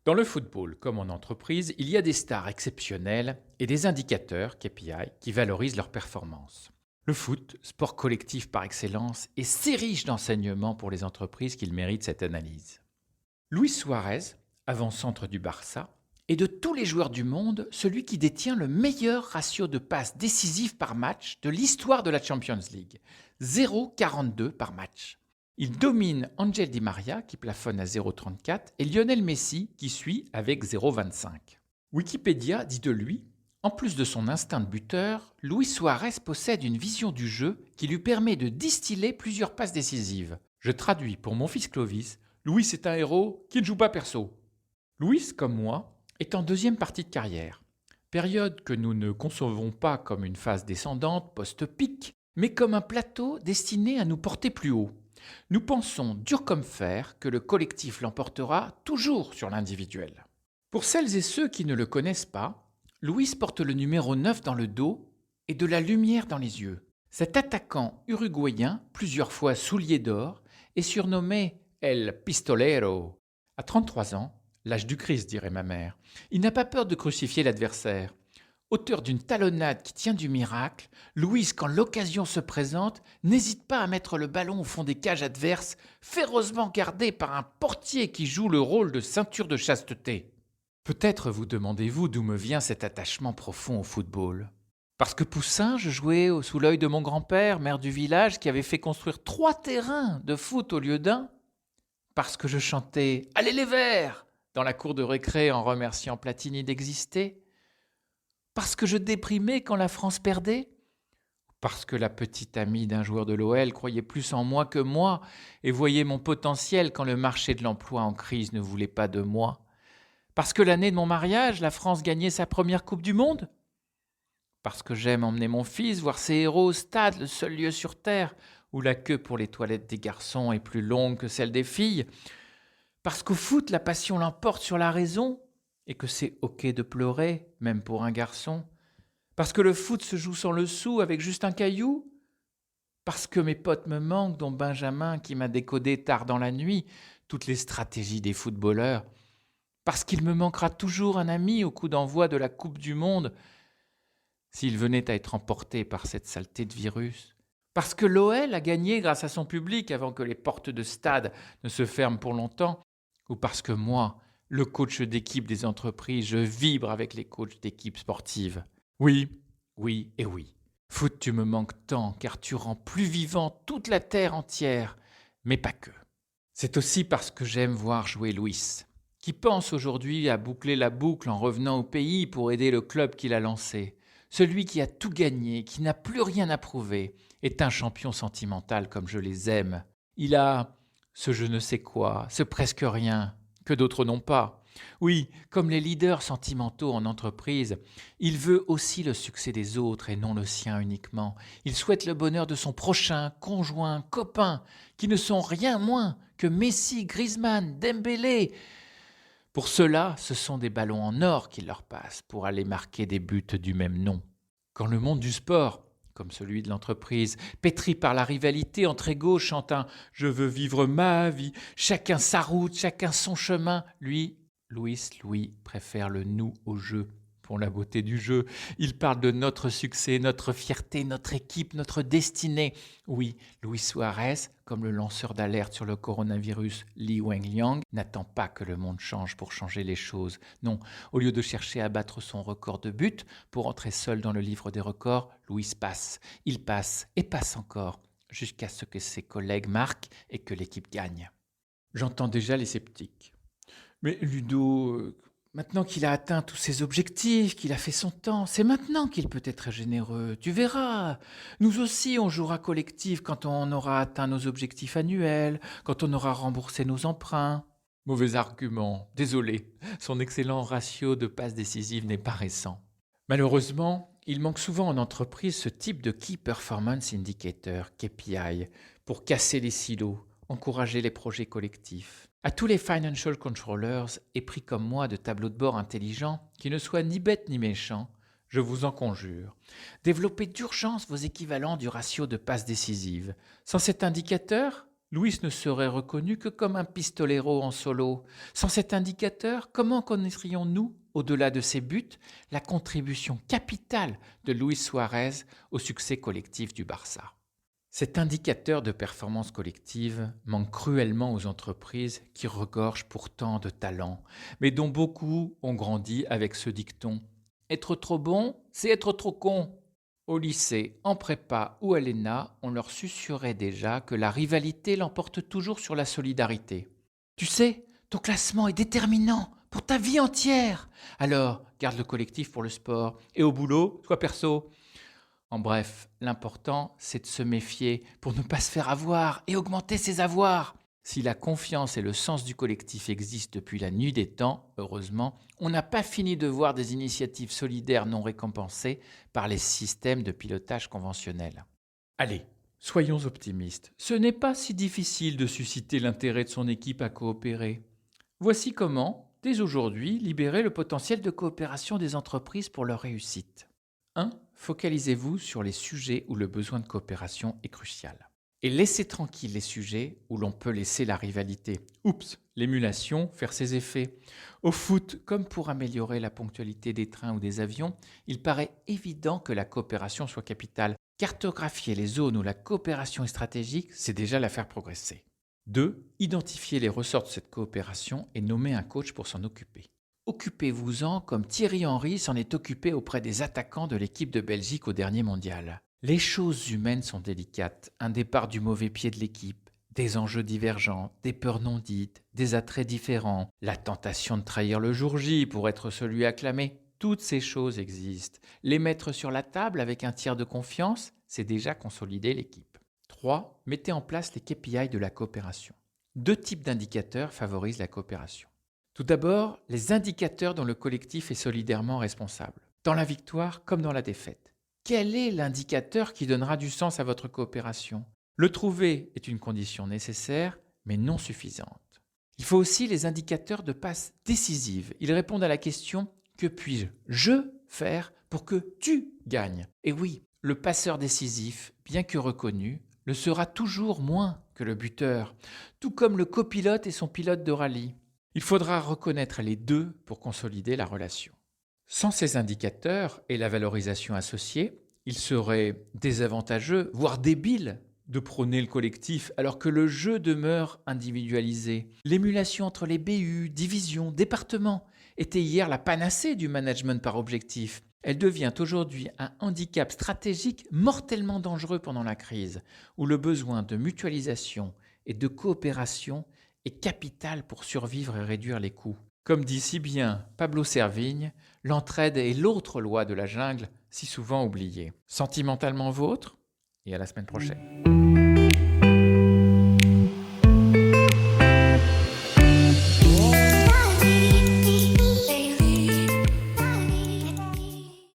Dans le football, comme en entreprise, il y a des stars exceptionnelles et des indicateurs, KPI, qui valorisent leur performance. Le foot, sport collectif par excellence, est si riche d'enseignements pour les entreprises qu'il mérite cette analyse. Luis Suarez, avant-centre du Barça, est de tous les joueurs du monde celui qui détient le meilleur ratio de passes décisives par match de l'histoire de la Champions League, 0,42 par match. Il domine Angel Di Maria qui plafonne à 0,34 et Lionel Messi qui suit avec 0,25. Wikipédia dit de lui: en plus de son instinct de buteur, Luis Suarez possède une vision du jeu qui lui permet de distiller plusieurs passes décisives. Je traduis pour mon fils Clovis: Luis est un héros qui ne joue pas perso. Luis, comme moi, est en deuxième partie de carrière. Période que nous ne concevons pas comme une phase descendante post-pic, mais comme un plateau destiné à nous porter plus haut. Nous pensons dur comme fer que le collectif l'emportera toujours sur l'individuel. Pour celles et ceux qui ne le connaissent pas, Luis porte le numéro 9 dans le dos et de la lumière dans les yeux. Cet attaquant uruguayen, plusieurs fois soulier d'or, est surnommé El Pistolero. À 33 ans, l'âge du Christ dirait ma mère, il n'a pas peur de crucifier l'adversaire. Auteur d'une talonnade qui tient du miracle, Luis, quand l'occasion se présente, n'hésite pas à mettre le ballon au fond des cages adverses, férocement gardé par un portier qui joue le rôle de ceinture de chasteté. Peut-être vous demandez-vous d'où me vient cet attachement profond au football. Parce que Poussin, je jouais sous l'œil de mon grand-père, maire du village, qui avait fait construire 3 terrains de foot au lieu d'un. Parce que je chantais « Allez les Verts !» dans la cour de récré en remerciant Platini d'exister. Parce que je déprimais quand la France perdait? Parce que la petite amie d'un joueur de l'OL croyait plus en moi que moi et voyait mon potentiel quand le marché de l'emploi en crise ne voulait pas de moi? Parce que l'année de mon mariage, la France gagnait sa première Coupe du Monde? Parce que j'aime emmener mon fils voir ses héros au stade, le seul lieu sur Terre où la queue pour les toilettes des garçons est plus longue que celle des filles? Parce qu'au foot, la passion l'emporte sur la raison et que c'est ok de pleurer, même pour un garçon? Parce que le foot se joue sans le sou, avec juste un caillou? Parce que mes potes me manquent, dont Benjamin qui m'a décodé tard dans la nuit toutes les stratégies des footballeurs? Parce qu'il me manquera toujours un ami au coup d'envoi de la Coupe du Monde, s'il venait à être emporté par cette saleté de virus? Parce que l'OL a gagné grâce à son public avant que les portes de stade ne se ferment pour longtemps? Ou parce que moi, le coach d'équipe des entreprises, je vibre avec les coachs d'équipe sportives? Oui, oui et oui. Foot, tu me manques tant, car tu rends plus vivant toute la terre entière, mais pas que. C'est aussi parce que j'aime voir jouer Luis, qui pense aujourd'hui à boucler la boucle en revenant au pays pour aider le club qu'il a lancé. Celui qui a tout gagné, qui n'a plus rien à prouver, est un champion sentimental comme je les aime. Il a ce je ne sais quoi, ce presque rien, que d'autres n'ont pas. Oui, comme les leaders sentimentaux en entreprise, il veut aussi le succès des autres et non le sien uniquement. Il souhaite le bonheur de son prochain, conjoint, copain, qui ne sont rien moins que Messi, Griezmann, Dembélé. Pour cela, ce sont des ballons en or qu'il leur passe pour aller marquer des buts du même nom. Quand le monde du sport, comme celui de l'entreprise, pétri par la rivalité entre égaux, chante un « Je veux vivre ma vie, chacun sa route, chacun son chemin », Louis préfère le « nous » au jeu, pour la beauté du jeu. Il parle de notre succès, notre fierté, notre équipe, notre destinée. Oui, Luis Suarez, comme le lanceur d'alerte sur le coronavirus Li Wenliang, n'attend pas que le monde change pour changer les choses. Non, au lieu de chercher à battre son record de buts pour entrer seul dans le livre des records, Luis passe. Il passe et passe encore, jusqu'à ce que ses collègues marquent et que l'équipe gagne. J'entends déjà les sceptiques. Mais Ludo, maintenant qu'il a atteint tous ses objectifs, qu'il a fait son temps, c'est maintenant qu'il peut être généreux. Tu verras. Nous aussi, on jouera collectif quand on aura atteint nos objectifs annuels, quand on aura remboursé nos emprunts. Mauvais argument. Désolé. Son excellent ratio de passes décisives n'est pas récent. Malheureusement, il manque souvent en entreprise ce type de Key Performance Indicator, KPI, pour casser les silos, encourager les projets collectifs. À tous les financial controllers épris comme moi de tableaux de bord intelligents, qui ne soient ni bêtes ni méchants, je vous en conjure, développez d'urgence vos équivalents du ratio de passes décisives. Sans cet indicateur, Luis ne serait reconnu que comme un pistolero en solo. Sans cet indicateur, comment connaîtrions-nous, au-delà de ses buts, la contribution capitale de Luis Suarez au succès collectif du Barça? Cet indicateur de performance collective manque cruellement aux entreprises qui regorgent pourtant de talents, mais dont beaucoup ont grandi avec ce dicton: être trop bon, c'est être trop con. Au lycée, en prépa ou à l'ENA, on leur susurrait déjà que la rivalité l'emporte toujours sur la solidarité. Tu sais, ton classement est déterminant pour ta vie entière. Alors, garde le collectif pour le sport. Et au boulot, sois perso. En bref, l'important, c'est de se méfier pour ne pas se faire avoir et augmenter ses avoirs. Si la confiance et le sens du collectif existent depuis la nuit des temps, heureusement, on n'a pas fini de voir des initiatives solidaires non récompensées par les systèmes de pilotage conventionnels. Allez, soyons optimistes. Ce n'est pas si difficile de susciter l'intérêt de son équipe à coopérer. Voici comment, dès aujourd'hui, libérer le potentiel de coopération des entreprises pour leur réussite. 1. Focalisez-vous sur les sujets où le besoin de coopération est crucial. Et laissez tranquilles les sujets où l'on peut laisser la rivalité. Oups, l'émulation faire ses effets. Au foot, comme pour améliorer la ponctualité des trains ou des avions, il paraît évident que la coopération soit capitale. Cartographier les zones où la coopération est stratégique, c'est déjà la faire progresser. 2. Identifier les ressorts de cette coopération et nommer un coach pour s'en occuper. Occupez-vous-en comme Thierry Henry s'en est occupé auprès des attaquants de l'équipe de Belgique au dernier mondial. Les choses humaines sont délicates, un départ du mauvais pied de l'équipe, des enjeux divergents, des peurs non dites, des attraits différents, la tentation de trahir le jour J pour être celui acclamé. Toutes ces choses existent. Les mettre sur la table avec un tiers de confiance, c'est déjà consolider l'équipe. 3. Mettez en place les KPI de la coopération. 2 types d'indicateurs favorisent la coopération. Tout d'abord, les indicateurs dont le collectif est solidairement responsable, dans la victoire comme dans la défaite. Quel est l'indicateur qui donnera du sens à votre coopération? Le trouver est une condition nécessaire, mais non suffisante. Il faut aussi les indicateurs de passe décisive. Ils répondent à la question: que puis-je faire pour que tu gagnes? Et oui, le passeur décisif, bien que reconnu, le sera toujours moins que le buteur, tout comme le copilote et son pilote de rallye. Il faudra reconnaître les deux pour consolider la relation. Sans ces indicateurs et la valorisation associée, il serait désavantageux, voire débile, de prôner le collectif alors que le jeu demeure individualisé. L'émulation entre les BU, divisions, départements était hier la panacée du management par objectif. Elle devient aujourd'hui un handicap stratégique mortellement dangereux pendant la crise, où le besoin de mutualisation et de coopération est capital pour survivre et réduire les coûts. Comme dit si bien Pablo Servigne, l'entraide est l'autre loi de la jungle, si souvent oubliée. Sentimentalement vôtre, et à la semaine prochaine.